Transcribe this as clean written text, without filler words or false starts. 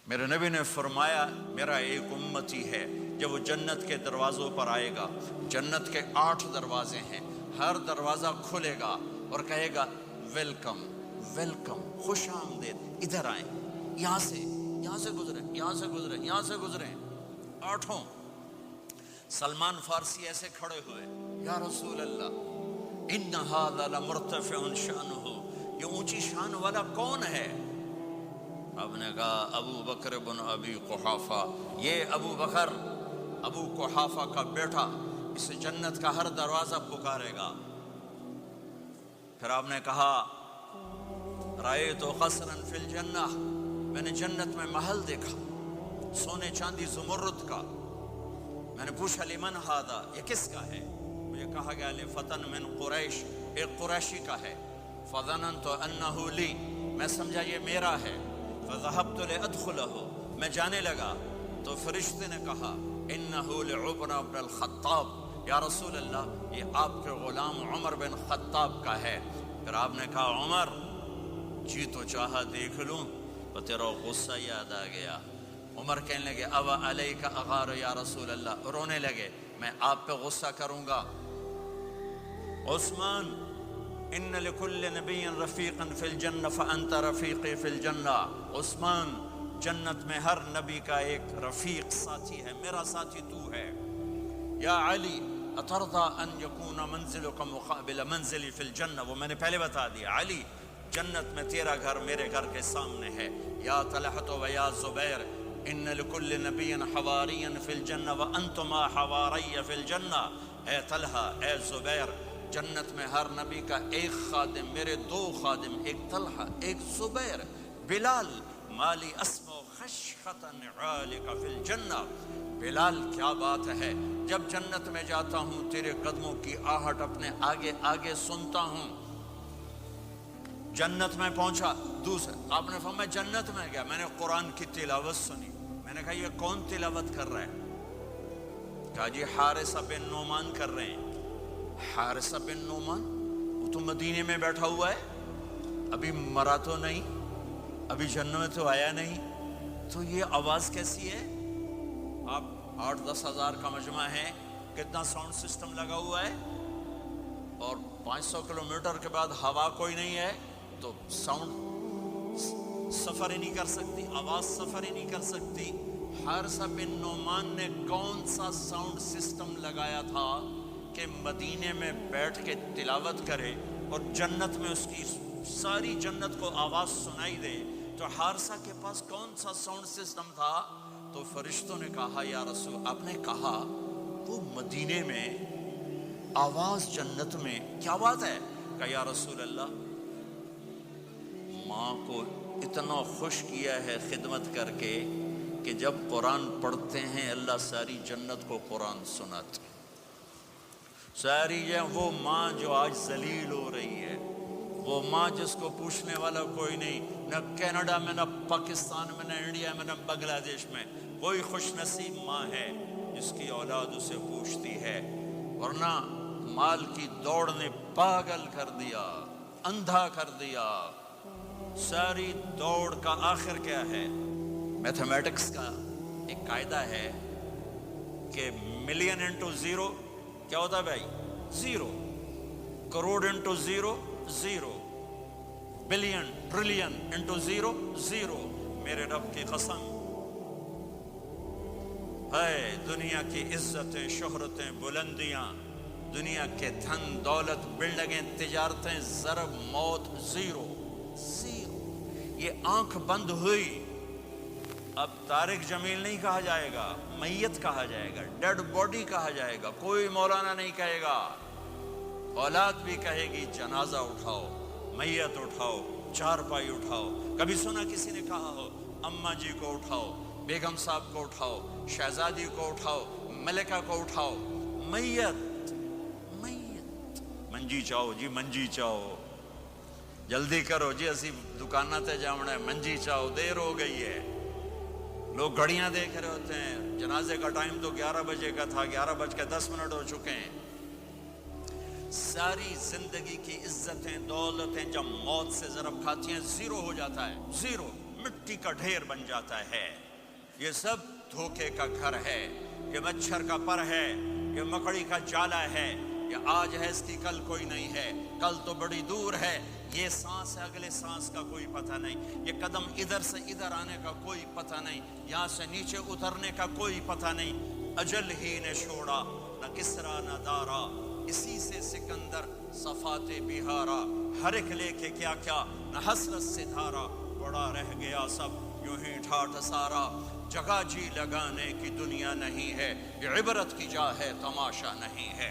میرے نبی نے فرمایا میرا ایک امتی ہے جب وہ جنت کے دروازوں پر آئے گا، جنت کے 8 دروازے ہیں، ہر دروازہ کھلے گا اور کہے گا ویلکم ویلکم، خوش آمدید، ادھر آئیں، یہاں سے گزریں، یہاں سے گزریں، یہاں سے گزریں، 8۔ سلمان فارسی ایسے کھڑے ہوئے، یا رسول اللہ ان ھذا لمرتفع شانہ، یہ اونچی شان والا کون ہے؟ آپ نے کہا ابو بکر بن ابی قحافہ، یہ ابو بکر ابو قحافہ کا بیٹا، اسے جنت کا ہر دروازہ پکارے گا۔ پھر آپ نے کہا رأیت قصرا فی الجنہ، میں نے جنت میں محل دیکھا سونے چاندی زمرد کا۔ میں نے پوچھا لمن ھذا، یہ کس کا ہے؟ مجھے کہا گیا لفتن من قریش، ایک قریشی کا ہے۔ فظننت انہ لی، میں سمجھا یہ میرا ہے۔ فذهبت لأدخله، میں جانے لگا تو فرشتے نے کہا انہ لعمر بن الخطاب، یا رسول اللہ یہ آپ کے غلام عمر بن خطاب کا ہے۔ پھر آپ نے کہا عمر جی تو چاہا دیکھ لوں، تو تیرا غصہ یاد آ گیا۔ عمر کہنے لگے اب علیک اغار یا رسول اللہ، رونے لگے میں آپ پہ غصہ کروں گا۔ عثمان ان لکل نبی رفیقا فی الجنہ فانت رفیقی فی الجنہ، عثمان جنت میں ہر نبی کا ایک رفیق ساتھی ہے، میرا ساتھی تو ہے۔ یا علی اترضی ان یکون منزلک مقابل منزلی فی الجنہ، وہ میں نے پہلے بتا دیا، علی جنت میں تیرا گھر میرے گھر کے سامنے ہے۔ یا طلحۃ و یا زبیر ان لکل نبی حواریا فی الجنہ وانتما حواری فی الجنہ، اے طلحہ اے زبیر جنت میں ہر نبی کا ایک خادم، میرے 2 خادم، ایک طلحہ ایک زبیر۔ بلال مالی اسمع خشخطا عالک فی الجنہ، بلال کیا بات ہے، جب جنت میں جاتا ہوں تیرے قدموں کی آہٹ اپنے آگے آگے سنتا ہوں۔ جنت میں پہنچا، دوسرا آپ نے فرمایا جنت میں گیا، میں نے قرآن کی تلاوت سنی، میں نے کہا یہ کون تلاوت کر رہے ہیں؟ کہا جی حارثہ بن نعمان کر رہے ہیں۔ حارثہ بن نعمان وہ تو مدینے میں بیٹھا ہوا ہے، ابھی مرا تو نہیں، ابھی جنت میں تو آیا نہیں، تو یہ آواز کیسی ہے؟ آپ 8-10 ہزار کا مجمع ہے، کتنا ساؤنڈ سسٹم لگا ہوا ہے، اور 500 کلومیٹر کے بعد ہوا کوئی نہیں ہے تو ساؤنڈ سفر ہی نہیں کر سکتی، آواز سفر ہی نہیں کر سکتی۔ حارثہ بن نعمان نے کون سا ساؤنڈ سسٹم لگایا تھا کہ مدینے میں بیٹھ کے تلاوت کرے اور جنت میں اس کی ساری جنت کو آواز سنائی دے؟ تو حارثہ کے پاس کون سا ساؤنڈ سسٹم تھا؟ تو فرشتوں نے کہا یا رسول، آپ نے کہا وہ مدینے میں آواز جنت میں، کیا بات ہے؟ کہا یا رسول اللہ ماں کو اتنا خوش کیا ہے خدمت کر کے کہ جب قرآن پڑھتے ہیں اللہ ساری جنت کو قرآن سناتے، ساری وہ ماں جو آج ذلیل ہو رہی ہے، وہ ماں جس کو پوچھنے والا کوئی نہیں، نہ کینیڈا میں، نہ پاکستان میں، نہ انڈیا میں، نہ بنگلہ دیش میں، کوئی خوش نصیب ماں ہے جس کی اولاد اسے پوچھتی ہے، ورنہ مال کی دوڑ نے پاگل کر دیا، اندھا کر دیا۔ ساری دوڑ کا آخر کیا ہے؟ میتھمیٹکس کا ایک قاعدہ ہے کہ ملین انٹو زیرو کیا ہوتا ہے بھائی؟ 0۔ Crore into 0 0، billion trillion into 0 0۔ میرے رب کی قسم ہے، دنیا کی عزتیں، شہرتیں، بلندیاں، دنیا کے دھن دولت، بلڈنگیں، تجارتیں، ضرب موت 0 0۔ یہ آنکھ بند ہوئی، اب طارق جمیل نہیں کہا جائے گا، میت کہا جائے گا، ڈیڈ باڈی کہا جائے گا، کوئی مولانا نہیں کہے گا، اولاد بھی کہے گی جنازہ اٹھاؤ، میت اٹھاؤ، چارپائی اٹھاؤ۔ کبھی سنا کسی نے کہا ہو اماں جی کو اٹھاؤ، بیگم صاحب کو اٹھاؤ، شہزادی کو اٹھاؤ، ملکہ کو اٹھاؤ، میت میت منجی چاہو جی، منجی چاہو، جلدی کرو جی، اسی دکانہ تے جاؤنا ہے، منجی چاہو، دیر ہو گئی ہے۔ لوگ گھڑیاں دیکھ رہے ہوتے ہیں، جنازے کا ٹائم تو 11 بجے کا تھا، 11:10 ہو چکے ہیں۔ ساری زندگی کی عزتیں، دولتیں جب موت سے ضرب کھاتی ہیں 0 ہو جاتا ہے، 0 مٹی کا ڈھیر بن جاتا ہے۔ یہ سب دھوکے کا گھر ہے، یہ مچھر کا پر ہے، یہ مکڑی کا جالا ہے، یہ آج ہے اس کی کل کوئی نہیں ہے، کل تو بڑی دور ہے، یہ سانس ہے اگلے سانس کا کوئی پتہ نہیں، یہ قدم ادھر سے ادھر آنے کا کوئی پتہ نہیں، یہاں سے نیچے اترنے کا کوئی پتہ نہیں۔ اجل ہی نے چھوڑا نہ کسرا نہ دارا، اسی سے سکندر صفات بہارا، ہر ایک لے کے کیا کیا نہ حسرت سے دھارا، بڑا رہ گیا سب یوں ہی ٹھاٹھ سارا، جگہ جی لگانے کی دنیا نہیں ہے، یہ عبرت کی جا ہے تماشا نہیں ہے۔